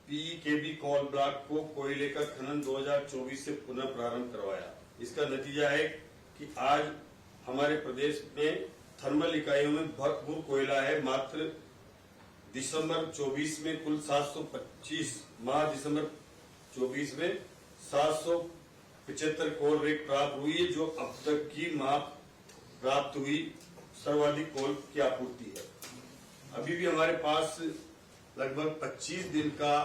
पीईकेबी coal block को कोयले का खनन 2024 से पुनः प्रारंभ करवाया। इसका नतीजा है कि आज हमारे प्रदेश में थर्मल इकाइयों में भरपूर कोयला है। मात्र दिसंबर 24 में कुल 725 माह दिसंबर 24 में 775 कोल रेक प्राप्त हुई है, जो अब तक की माह प्राप्त हुई सर्वाधिक कोल की आपूर्ति है। अभी भी हमारे पास लगभग 25 दिन का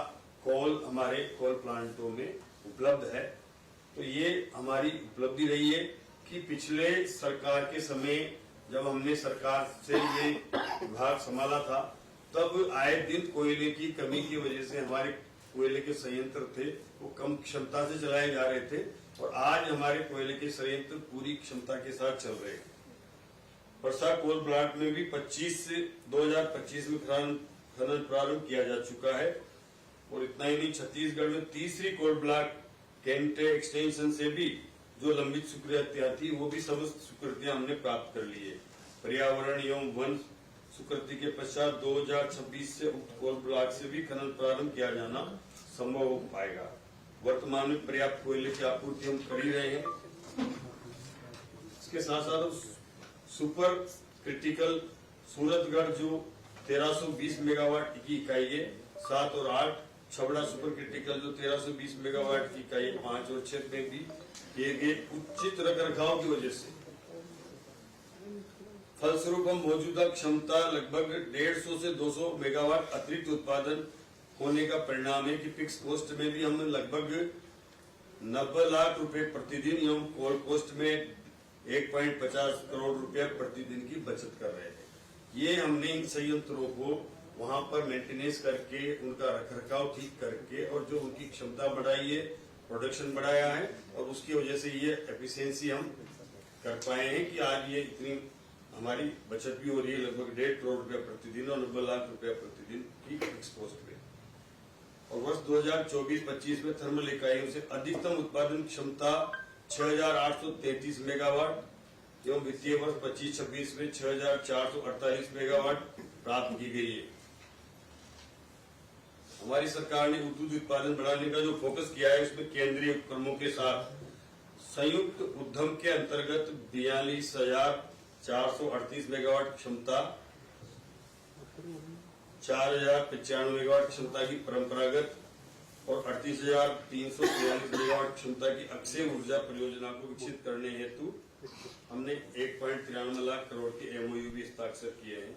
कोल हमारे कोल प्लांटों में उपलब्ध है। तो ये हमारी उपलब्धि रही है कि पिछले सरकार के समय जब हमने सरकार से ये विभाग संभाला था, तब आए दिन कोयले की कमी की वजह से हमारे कोयले के संयंत्र थे वो कम क्षमता से चलाए जा रहे थे, और आज हमारे कोयले के संयंत्र पूरी क्षमता के साथ चल रहे हैं। परसा कोल ब्लॉक में भी 2025 में खनन प्रारंभ किया जा चुका है। और इतना ही नहीं, छत्तीसगढ़ में तीसरी कोल ब्लॉक कैंटे एक्सटेंशन से भी जो लंबित स्वीकृतियां थी वो भी समस्त स्वीकृतियां हमने प्राप्त कर ली है। पर्यावरण एवं वन स्वीकृति के पश्चात 2026 से उक्त कोल ब्लॉक से भी खनन प्रारंभ किया जाना संभव हो पाएगा। वर्तमान में पर्याप्त कोयले की आपूर्ति हम कर ही रहे हैं। इसके साथ साथ सुपर क्रिटिकल सूरतगढ़ जो 1320 मेगावाट की इकाई है, 7 और 8, छबड़ा सुपर क्रिटिकल जो 1320 मेगावाट की इकाई 5 और 6 में भी किए गए उचित रखरखाव की वजह से फलस्वरूप हम मौजूदा क्षमता लगभग 150 से 200 मेगावाट अतिरिक्त उत्पादन होने का परिणाम है कि फिक्स कॉस्ट में भी हम लगभग 90 लाख रुपए प्रतिदिन एवं कोल कॉस्ट में 1.50 करोड़ रुपया प्रतिदिन की बचत कर रहे हैं। ये हमने इन संयंत्रों को वहां पर मेंटेनेंस करके उनका रखरखाव ठीक करके और जो उनकी क्षमता बढ़ाई है, प्रोडक्शन बढ़ाया है, और उसकी वजह से ये एफिशिएंसी हम कर पाए हैं कि आज ये इतनी हमारी बचत भी हो रही है, लगभग 1.5 करोड़ रुपया प्रतिदिन और 90 लाख रुपया प्रतिदिन की फिक्स कॉस्ट में। और वर्ष 2024-25 में थर्मल इकाइयों से अधिकतम उत्पादन क्षमता 6,833 मेगावाट एवं वित्तीय वर्ष 25-26 में 6,448 मेगावाट प्राप्त की गई है। हमारी सरकार ने दूध उत्पादन बढ़ाने का जो फोकस किया है, उसमें केंद्रीय उपक्रमों के साथ संयुक्त उद्यम के अंतर्गत 42,438 मेगावाट क्षमता, 4,095 मेगावाट क्षमता की परंपरागत और 38,343 मेगावाट क्षमता की अक्षय ऊर्जा परियोजना को विकसित करने हेतु हमने 1.93 लाख करोड़ के एमओयू भी हस्ताक्षर किए हैं,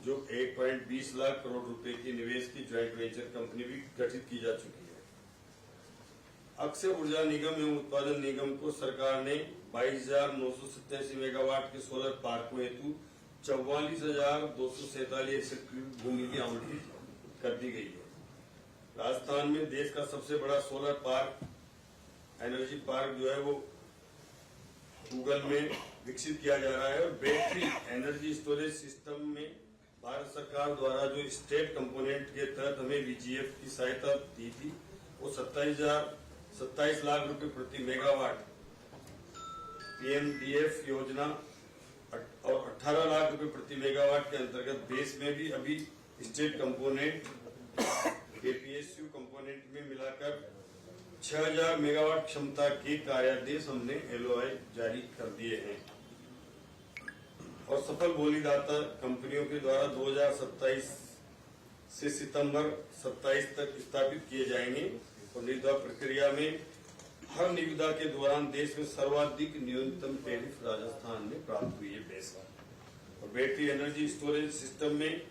जो 1.20 लाख करोड़ रुपए की निवेश की ज्वाइंट वेंचर कंपनी भी गठित की जा चुकी है। अक्षय ऊर्जा निगम एवं उत्पादन निगम को सरकार ने 22,987 मेगावाट के सोलर पार्कों हेतु 44,247 एकड़ भूमि की आवंटित कर दी गई है। राजस्थान में देश का सबसे बड़ा सोलर पार्क एनर्जी पार्क जो है वो गूगल में विकसित किया जा रहा है, और बैटरी एनर्जी स्टोरेज सिस्टम में भारत सरकार द्वारा जो स्टेट कंपोनेंट के तहत हमें बीजीएफ की सहायता दी थी, वो 27 लाख रुपए प्रति मेगावाट पीएमडीएफ योजना और 18 लाख रुपए प्रति मेगावाट के अंतर्गत देश में भी अभी स्टेट कंपोनेंट केपीएसयू कंपोनेंट में मिलाकर 6,000 मेगावाट क्षमता के कार्यादेश हमने एलओआई जारी कर दिए हैं, और सफल बोलीदाता कंपनियों के द्वारा 2027 से सितंबर 27 तक स्थापित किए जाएंगे। और निविदा प्रक्रिया में हर निविदा के दौरान देश में सर्वाधिक न्यूनतम टैरिफ राजस्थान में प्राप्त हुई है बेस। और बैटरी एनर्जी स्टोरेज सिस्टम में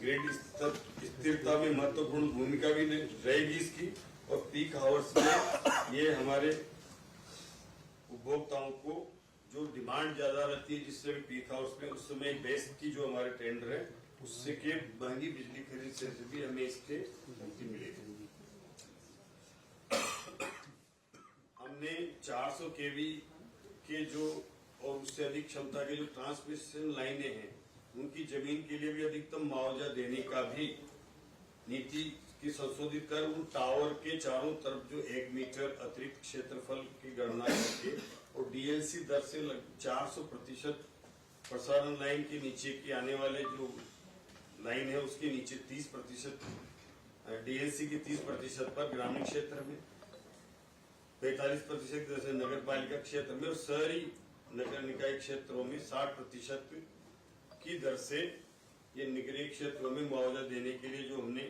ग्रिड स्थिरता में महत्वपूर्ण भूमिका भी रहेगी इसकी, और पीक आवर्स में ये हमारे उपभोक्ताओं को जो डिमांड ज्यादा रहती है, जिससे भी पीक आवर्स में उस समय बेस की जो हमारे टेंडर है उससे के महंगी बिजली खरीद से भी हमें इसके मुक्ति मिलेगी। हमने 400 केवी के जो और उससे अधिक क्षमता के जो ट्रांसमिशन लाइनें हैं, उनकी जमीन के लिए भी अधिकतम मुआवजा देने का भी नीति की संशोधित कर उन टावर के चारों तरफ जो 1 मीटर अतिरिक्त क्षेत्रफल की गणना करके और डीएलसी दर से 400% प्रसारण लाइन के नीचे की आने वाले जो लाइन है उसके नीचे 30% डीएनसी की 30% पर ग्रामीण क्षेत्र में, 45% जैसे नगर पालिका क्षेत्र में, और शहरी नगर निकाय क्षेत्रों में 60% की दर से ये नगरीय क्षेत्रों में मुआवजा देने के लिए जो हमने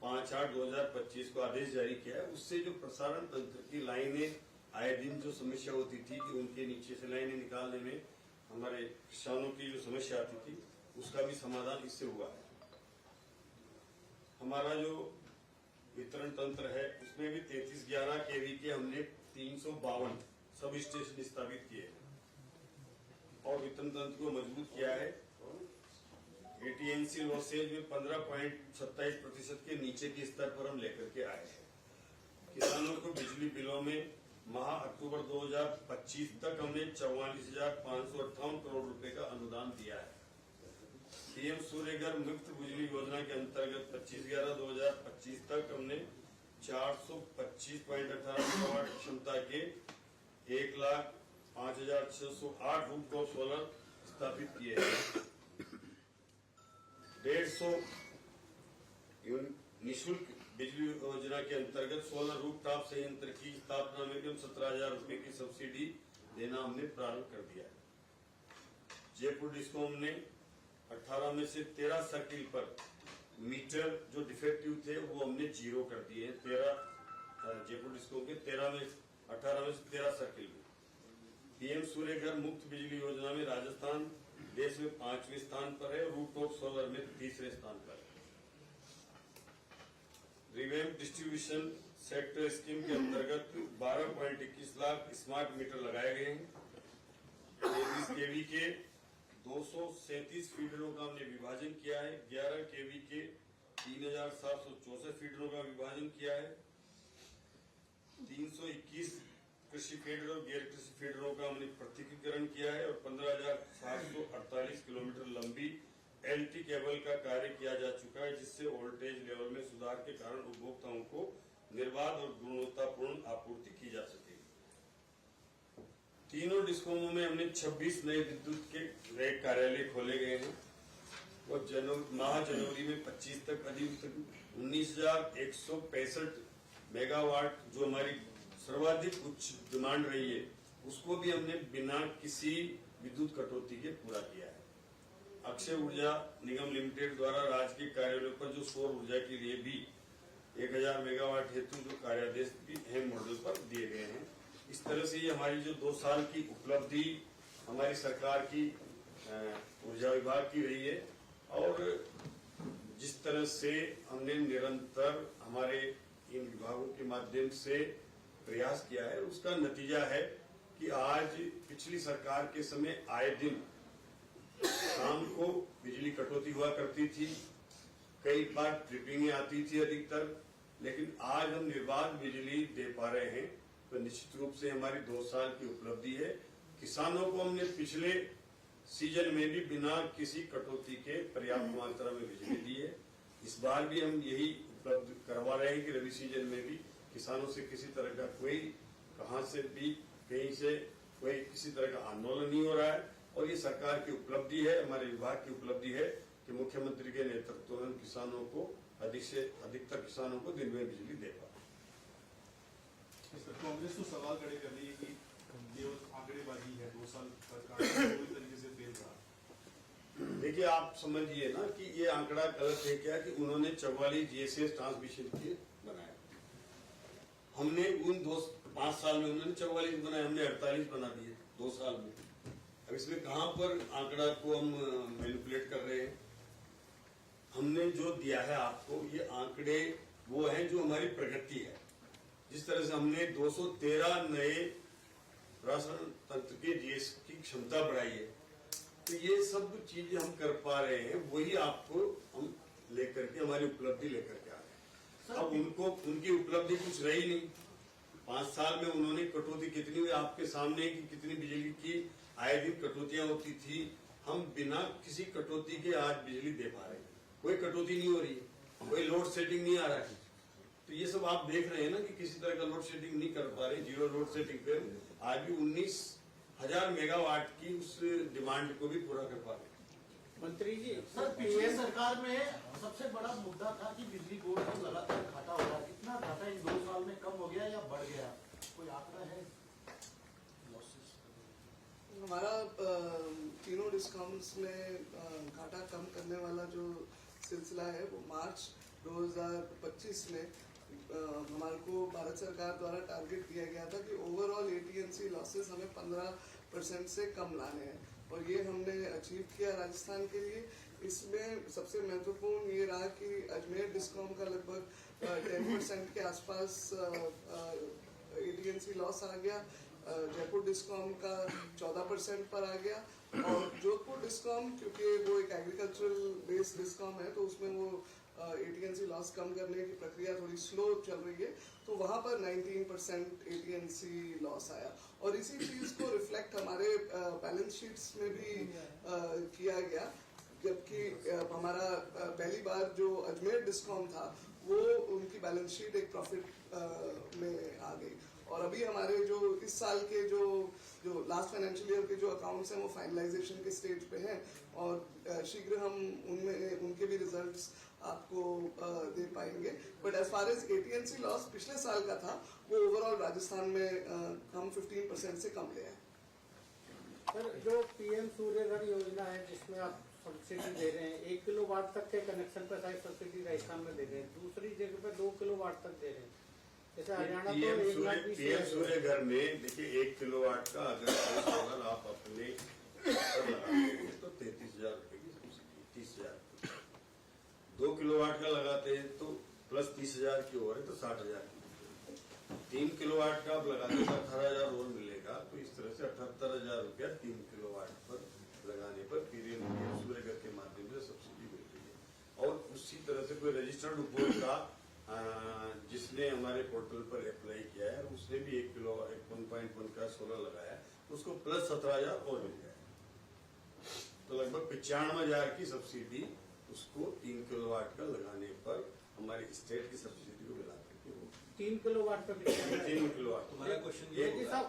5/8/2025 को आदेश जारी किया है, उससे जो प्रसारण तंत्र की लाइनें आए दिन जो समस्या होती थी कि उनके नीचे से लाइनें निकालने में हमारे किसानों की जो समस्या आती थी, उसका भी समाधान इससे हुआ है। हमारा जो वितरण तंत्र है उसमें भी 3311 केवी के हमने 352 सब स्टेशन स्थापित किए हैं और वितरण तंत्र को मजबूत किया है। एटीएनसी लॉसेज में 15.27% के नीचे के स्तर पर हम लेकर के आए हैं। किसानों को बिजली बिलों में माह अक्टूबर 2025 तक हमने 44,558 करोड़ रुपए का अनुदान दिया है। पीएम सूर्यघर मुफ्त बिजली योजना के अंतर्गत 25/11/2025 तक हमने 425.18 मेगावाट क्षमता के 1,05,608 रूफटॉप सोलर स्थापित किए हैं। 150 निःशुल्क बिजली योजना के अंतर्गत सोलर रूफटॉप संयंत्र की स्थापना में भी हम 17,000 रुपए की सब्सिडी देना हमने प्रारंभ कर दिया है। जयपुर डिस्कॉम ने 18 में से 13 सर्किल पर मीटर जो डिफेक्टिव थे वो हमने 0 कर दिए हैं। 13 जयपुर डिस्कॉम के 18 में से 13 सर्किल में। पीएम सूर्यघर मुफ्त बिजली योजना में राजस्थान देश में 5वें स्थान पर है, रूफटॉप सोलर में 3रे स्थान पर है। रिवैम्प डिस्ट्रीब्यूशन सेक्टर स्कीम के अंतर्गत 12.21 लाख स्मार्ट मीटर लगाए गए हैं। 33 केवी के 237 फीडरों का हमने विभाजन किया है। 11 केवी के 3,764 फीडरों का विभाजन किया है। 321 कृषि फीडर और गैर कृषि फीडरों का हमने पृथकीकरण किया है और 15,748 किलोमीटर लंबी एलटी केबल का कार्य किया जा चुका है, जिससे वोल्टेज लेवल में सुधार के कारण उपभोक्ताओं को निर्बाध और गुणवत्तापूर्ण आपूर्ति की जा सकेगी। तीनों डिस्कॉमों में हमने 26 नए विद्युत के नए कार्यालय खोले गए हैं और जनवरी में 25 तक अधिक 19,165 मेगावाट जो हमारी सर्वाधिक उच्च डिमांड रही है, उसको भी हमने बिना किसी विद्युत कटौती के पूरा किया है। अक्षय ऊर्जा निगम लिमिटेड द्वारा राज्य के कार्यालयों पर जो सौर ऊर्जा के लिए भी 1,000 मेगावाट हेतु जो कार्यादेश भी अहम मॉडल पर दिए गए हैं। इस तरह से ये हमारी जो 2 साल की उपलब्धि हमारी सरकार की ऊर्जा विभाग की रही है और जिस तरह से हमने निरंतर हमारे इन विभागों के माध्यम से प्रयास किया है, उसका नतीजा है कि आज पिछली सरकार के समय आए दिन शाम को बिजली कटौती हुआ करती थी, कई बार ट्रिपिंगें आती थी अधिकतर, लेकिन आज हम निर्बाध बिजली दे पा रहे हैं। तो निश्चित रूप से हमारी 2 साल की उपलब्धि है। किसानों को हमने पिछले सीजन में भी बिना किसी कटौती के पर्याप्त मात्रा में बिजली दी है। इस बार भी हम यही उपलब्ध करवा रहे हैं कि रबी सीजन में भी किसानों से किसी तरह का कोई कहां से भी कहीं से कोई किसी तरह का आंदोलन नहीं हो रहा है और ये सरकार की उपलब्धि है, हमारे विभाग की उपलब्धि है कि मुख्यमंत्री के नेतृत्व में किसानों को अधिक से अधिकतर किसानों को दिन में बिजली दे पा। कांग्रेस तो सवाल खड़े कर रही है कि केवल आंकड़ेबाजी है, 2 साल सरकार पूरी तरीके से फेल रहा। देखिए, आप समझिए ना कि ये आंकड़ा गलत है क्या कि उन्होंने 44 जीएसएस ट्रांसमिशन के बनाया। हमने उन 5 साल में उन्होंने 44 बनाए, हमने 48 बना दिए 2 साल में। अब इसमें कहां पर आंकड़ा को हम मैनिपुलेट कर रहे हैं? हमने जो दिया है आपको, ये आंकड़े वो हैं जो हमारी प्रगति है। जिस तरह से हमने 213 नए प्रसारण तंत्र के जीएस की क्षमता बढ़ाई है, तो ये सब चीजें हम कर पा रहे हैं, वही आपको हम लेकर के हमारी उपलब्धि लेकर के आ रहे हैं। अब उनको उनकी उपलब्धि कुछ रही नहीं। 5 साल में उन्होंने कटौती कितनी हुई आपके सामने कि कितनी बिजली की आए दिन कटौतियां होती थी। हम बिना किसी कटौती के आज बिजली दे पा रहे हैं, कोई कटौती नहीं हो रही है, कोई लोड सेटिंग नहीं आ रहा है। तो ये सब आप देख रहे हैं ना कि किसी तरह का लोड सेटिंग नहीं कर पा रहे, 0 लोड सेटिंग पे आज भी 19,000 मेगावाट की उस डिमांड को भी पूरा कर पा रहे हैं। मंत्री जी सर, पिछली सरकार में सबसे बड़ा मुद्दा था कि बिजली बोर्ड को लगातार घाटा हो रहा है। कितना घाटा इन 2 साल में कम हो गया या बढ़ गया, कोई आंकड़ा है? हमारा तीनों डिस्काउंट्स में घाटा कम करने वाला जो सिलसिला है वो मार्च 2025 में हमारे को भारत सरकार द्वारा टारगेट दिया गया था कि ओवरऑल AT&C लॉसेस हमें 15% से कम लाने हैं और ये हमने अचीव किया राजस्थान के लिए। इसमें सबसे महत्वपूर्ण ये रहा कि अजमेर डिस्कॉम का लगभग 10% के आसपास AT&C लॉस आ गया, जयपुर डिस्कॉम का 14% पर आ गया और जोधपुर डिस्कॉम क्योंकि वो एक एग्रीकल्चरल बेस्ड डिस्कॉम है तो उसमें वो AT&C लॉस कम करने की प्रक्रिया थोड़ी स्लो चल रही है तो वहां पर 19% AT&C लॉस आया और इसी चीज को रिफ्लेक्ट हमारे बैलेंस शीट्स में भी किया गया। जबकि हमारा पहली बार जो अजमेर डिस्कॉम था वो उनकी बैलेंस शीट एक प्रॉफिट में आ गई और अभी हमारे जो इस साल के जो लास्ट फाइनेंशियल ईयर के जो अकाउंट्स हैं वो फाइनलाइजेशन के स्टेज पे हैं और शीघ्र हम उनके भी रिजल्ट्स आपको दे पाएंगे। But as far as AT&C loss पिछले साल का था वो ओवरऑल राजस्थान में हम 15% से कम ले आए। सर, जो PM सूर्यघर योजना है जिसमें आप सब्सिडी दे रहे हैं, 1 किलोवाट तक के कनेक्शन पर शायद सब्सिडी राजस्थान में दे रहे हैं, दूसरी जगह पे 2 किलोवाट तक दे रहे हैं। जैसे हरियाणा तो 1,20,000 PM सूर्यघर में देखिए 1 किलोवाट का अगर सोलर आप अपने पर लगाते हैं तो 33,000 रुपए की सब्सिडी, 30,000। 2 किलोवाट का लगाते हैं तो प्लस 30,000 की और है तो 60,000 की। 3 किलोवाट का आप लगाते हैं तो 18,000 और मिलेगा तो इस तरह से 78,000 रुपया 3 किलोवाट पर लगाने पर PM सूर्यघर के माध्यम से सब्सिडी मिल रही है। और उसी तरह से कोई रजिस्टर्ड उपभोक्ता जिसने हमारे पोर्टल पर अप्लाई किया है उसने भी 1.1 का सोलर लगाया है तो उसको प्लस 17,000 और मिल जाएगा तो लगभग 95,000 की सब्सिडी उसको 3 किलोवाट का लगाने पर हमारी स्टेट की सब्सिडी को मिला करके 3 किलोवाट पे 3 किलोवाट। हमारा क्वेश्चन ये साहब